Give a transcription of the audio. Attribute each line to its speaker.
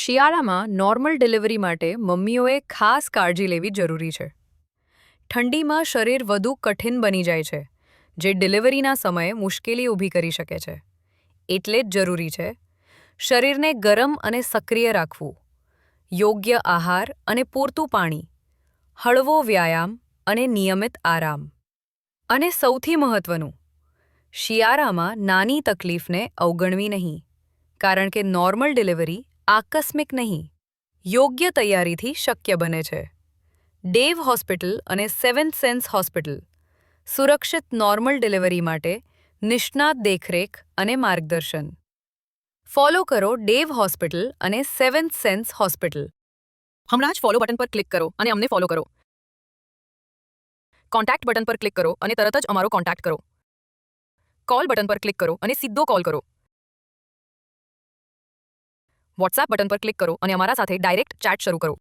Speaker 1: શિયાળામાં normal delivery માટે મમ્મીઓએ ખાસ કાળજી લેવી જરૂરી છે. ઠંડીમાં શરીર વધુ કઠિન બની જાય છે, જે ડિલિવરીના સમયે મુશ્કેલી ઊભી કરી શકે છે. એટલે જ જરૂરી છે શરીરને ગરમ અને સક્રિય રાખવું, યોગ્ય આહાર અને પૂરતું પાણી, હળવો વ્યાયામ અને નિયમિત આરામ. અને સૌથી મહત્વનું, શિયાળામાં નાની તકલીફને અવગણવી નહીં, કારણ કે નોર્મલ ડિલિવરી આકસ્મિક નહીં, યોગ્ય તૈયારીથી શક્ય બને છે. ડેવ હોસ્પિટલ અને સેવન્થ સેન્સ હોસ્પિટલ, સુરક્ષિત નોર્મલ ડિલિવરી માટે નિષ્ણાત દેખરેખ અને માર્ગદર્શન. ફોલો કરો ડેવ હોસ્પિટલ અને સેવન્થ સેન્સ હોસ્પિટલ.
Speaker 2: હમણાં જ ફોલો બટન પર ક્લિક કરો અને અમને ફોલો કરો. કોન્ટેક્ટ બટન પર ક્લિક કરો અને તરત જ અમારો કોન્ટેક્ટ કરો. કોલ બટન પર ક્લિક કરો અને સીધો કોલ કરો. વોટ્સએપ બટન પર ક્લિક કરો અને અમારા સાથે ડાયરેક્ટ ચેટ શરૂ કરો.